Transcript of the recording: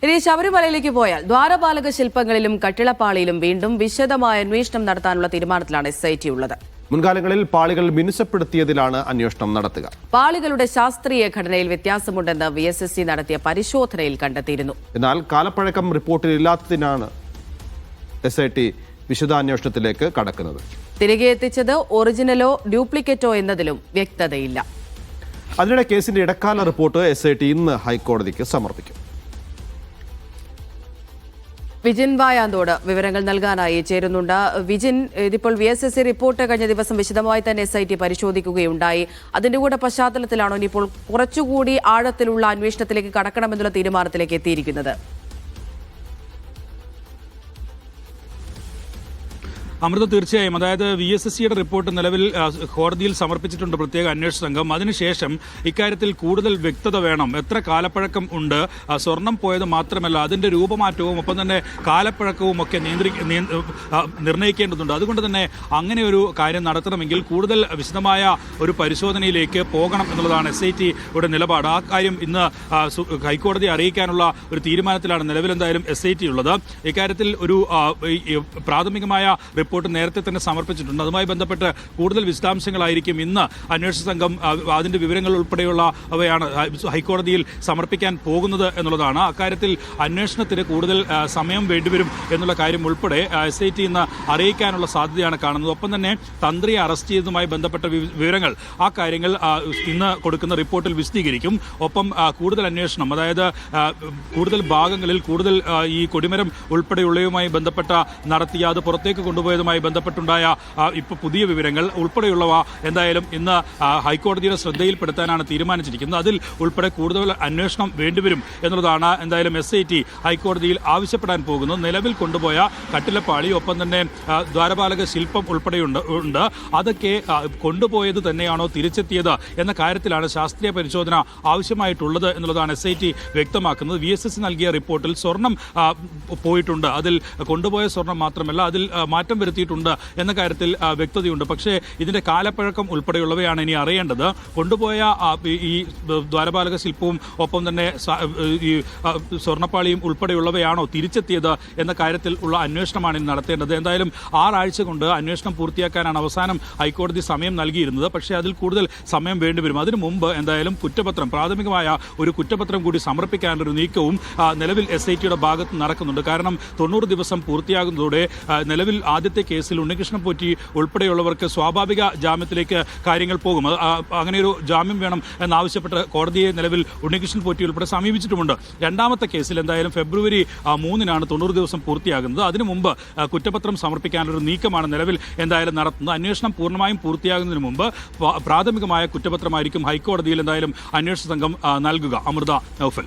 ഇനി ശബരിമലയിലേക്ക് പോയാൽ ദ്വാരപാലക ശില്പങ്ങളിലും കട്ടിളപ്പാളിയിലും വീണ്ടും വിശദമായ അന്വേഷണം നടത്താനുള്ള തീരുമാനത്തിലാണ് SIT ഉള്ളത്. മുൻകാലങ്ങളിൽ പാളികൾ മിനുസപ്പെടുത്തിയതിലാണ് അന്വേഷണം നടത്തുക. പാളികളുടെ ശാസ്ത്രീയ ഘടനയിൽ വ്യത്യാസമുണ്ടെന്ന് VSSC നടത്തിയ പരിശോധനയിൽ കണ്ടെത്തിയിരുന്നു. എന്നാൽ കാലപ്പഴക്കം റിപ്പോർട്ടിൽ ഇല്ലാത്തതിനാണ് SIT വിശദാന്വേഷണത്തിലേക്ക് കടക്കുന്നത്. തിരികെ എത്തിച്ചത് ഒറിജിനലോ ഡ്യൂപ്ലിക്കേറ്റോ എന്നതിലും വ്യക്തതയില്ല. അതിനിടെ കേസിന്റെ ഇടക്കാല റിപ്പോർട്ട് SIT ഇന്ന് ഹൈക്കോടതിക്ക് സമർപ്പിക്കും. വിജിൻ വായാന്തോട് വിവരങ്ങൾ നൽകാനായി ചേരുന്നുണ്ട്. വിജിൻ, ഇതിപ്പോൾ VSSC റിപ്പോർട്ട് കഴിഞ്ഞ ദിവസം വിശദമായി തന്നെ SIT പരിശോധിക്കുകയുണ്ടായി. അതിന്റെ കൂടെ പശ്ചാത്തലത്തിലാണോ ഇനിയിപ്പോൾ കുറച്ചുകൂടി ആഴത്തിലുള്ള അന്വേഷണത്തിലേക്ക് കടക്കണമെന്നുള്ള തീരുമാനത്തിലേക്ക് എത്തിയിരിക്കുന്നത്? അമൃത, തീർച്ചയായും. അതായത് VSSCയുടെ റിപ്പോർട്ട് നിലവിൽ കോടതിയിൽ സമർപ്പിച്ചിട്ടുണ്ട് പ്രത്യേക അന്വേഷണ സംഘം. അതിനുശേഷം ഇക്കാര്യത്തിൽ കൂടുതൽ വ്യക്തത വേണം. എത്ര കാലപ്പഴക്കം ഉണ്ട്, സ്വർണം പോയത് മാത്രമല്ല അതിന്റെ രൂപമാറ്റവും ഒപ്പം തന്നെ കാലപ്പഴക്കവും ഒക്കെ നിർണ്ണയിക്കേണ്ടതുണ്ട്. അതുകൊണ്ട് തന്നെ അങ്ങനെ ഒരു കാര്യം നടത്തണമെങ്കിൽ കൂടുതൽ വിശദമായ ഒരു പരിശോധനയിലേക്ക് പോകണം എന്നുള്ളതാണ് SITയുടെ നിലപാട്. ആ കാര്യം ഇന്ന് ഹൈക്കോടതിയെ അറിയിക്കാനുള്ള ഒരു തീരുമാനത്തിലാണ് നിലവിലെന്തായാലും SIT ഉള്ളത്. ഇക്കാര്യത്തിൽ ഒരു പ്രാഥമികമായ റിപ്പോർട്ട് നേരത്തെ തന്നെ സമർപ്പിച്ചിട്ടുണ്ട്. അതുമായി ബന്ധപ്പെട്ട് കൂടുതൽ വിശദാംശങ്ങളായിരിക്കും ഇന്ന് അന്വേഷണ സംഘം അതിന്റെ വിവരങ്ങൾ ഉൾപ്പെടെയുള്ളവയാണ് ഹൈക്കോടതിയിൽ സമർപ്പിക്കാൻ പോകുന്നത് എന്നുള്ളതാണ്. അക്കാര്യത്തിൽ അന്വേഷണത്തിന് കൂടുതൽ സമയം വേണ്ടിവരും എന്നുള്ള കാര്യം ഉൾപ്പെടെ SIT ഇന്ന് അറിയിക്കാനുള്ള സാധ്യതയാണ് കാണുന്നത്. ഒപ്പം തന്നെ തന്ത്രിയെ അറസ്റ്റ് ചെയ്തതുമായി ബന്ധപ്പെട്ട വിവരങ്ങൾ, ആ കാര്യങ്ങൾ ഇന്ന് കൊടുക്കുന്ന റിപ്പോർട്ടിൽ വിശദീകരിക്കും. ഒപ്പം കൂടുതൽ അന്വേഷണം, അതായത് കൂടുതൽ ഭാഗങ്ങളിൽ കൂടുതൽ ഈ കൊടിമരം ഉൾപ്പെടെയുള്ളവയുമായി ബന്ധപ്പെട്ട നടത്തിയ അത് പുറത്തേക്ക് കൊണ്ടുപോയതുമായി ബന്ധപ്പെട്ടുണ്ടായ ഇപ്പോൾ പുതിയ വിവരങ്ങൾ ഉൾപ്പെടെയുള്ളവ എന്തായാലും ഇന്ന് ഹൈക്കോടതിയുടെ ശ്രദ്ധയിൽപ്പെടുത്താനാണ് തീരുമാനിച്ചിരിക്കുന്നത്. അതിൽ ഉൾപ്പെടെ കൂടുതൽ അന്വേഷണം വേണ്ടിവരും എന്നുള്ളതാണ് എന്തായാലും SIT ഹൈക്കോടതിയിൽ ആവശ്യപ്പെടാൻ പോകുന്നത്. നിലവിൽ കൊണ്ടുപോയ കട്ടിലപ്പാളി, ഒപ്പം തന്നെ ദ്വാരപാലക ശില്പം ഉൾപ്പെടെയുണ്ട്. അതൊക്കെ കൊണ്ടുപോയത് തന്നെയാണോ തിരിച്ചെത്തിയത് എന്ന കാര്യത്തിലാണ് ശാസ്ത്രീയ പരിശോധന ആവശ്യമായിട്ടുള്ളത് എന്നുള്ളതാണ് SIT വ്യക്തമാക്കുന്നത്. VSSC നൽകിയ റിപ്പോർട്ടിൽ സ്വർണം പോയിട്ടുണ്ട്. അതിൽ കൊണ്ടുപോയ സ്വർണം മാത്രമല്ല അതിൽ മാറ്റം വരുത്തിയിട്ടുണ്ട് എന്ന കാര്യത്തിൽ വ്യക്തതയുണ്ട്. പക്ഷേ ഇതിന്റെ കാലപ്പഴക്കം ഉൾപ്പെടെയുള്ളവയാണ് ഇനി അറിയേണ്ടത്. കൊണ്ടുപോയ ഈ ദ്വാരപാലക ശില്പവും ഒപ്പം തന്നെ ഈ സ്വർണ്ണപ്പാളിയും ഉൾപ്പെടെയുള്ളവയാണോ തിരിച്ചെത്തിയത് എന്ന കാര്യത്തിൽ ഉള്ള അന്വേഷണമാണ് ഇനി നടത്തേണ്ടത്. എന്തായാലും 6 ആഴ്ച കൊണ്ട് അന്വേഷണം പൂർത്തിയാക്കാനാണ് അവസാനം ഹൈക്കോടതി സമയം നൽകിയിരുന്നത്. പക്ഷേ അതിൽ കൂടുതൽ സമയം വേണ്ടിവരും. അതിനു മുമ്പ് എന്തായാലും കുറ്റപത്രം, പ്രാഥമികമായ ഒരു കുറ്റപത്രം കൂടി സമർപ്പിക്കാനൊരു നീക്കവും നിലവിൽ SITയുടെ ഭാഗത്ത് നടക്കുന്നുണ്ട്. കാരണം 90 ദിവസം പൂർത്തിയാകുന്നതോടെ നിലവിൽ ആദ്യത്തെ കേസിൽ ഉണ്ണികൃഷ്ണൻ പോറ്റി ഉൾപ്പെടെയുള്ളവർക്ക് സ്വാഭാവിക ജാമ്യത്തിലേക്ക് കാര്യങ്ങൾ പോകും. അങ്ങനെയൊരു ജാമ്യം വേണം എന്നാവശ്യപ്പെട്ട് കോടതിയെ നിലവിൽ ഉണ്ണികൃഷ്ണൻ പോറ്റി ഉൾപ്പെടെ സമീപിച്ചിട്ടുമുണ്ട്. രണ്ടാമത്തെ കേസിൽ എന്തായാലും ഫെബ്രുവരി 3-നാണ് 90 ദിവസം പൂർത്തിയാകുന്നത്. അതിനു മുമ്പ് കുറ്റപത്രം സമർപ്പിക്കാനൊരു നീക്കമാണ് നിലവിൽ എന്തായാലും നടത്തുന്നത്. അന്വേഷണം പൂർണ്ണമായും പൂർത്തിയാകുന്നതിന് മുമ്പ് പ്രാഥമികമായ കുറ്റപത്രമായിരിക്കും ഹൈക്കോടതിയിൽ എന്തായാലും അന്വേഷണ സംഘം നൽകുക. അമൃത, നൗഫൽ.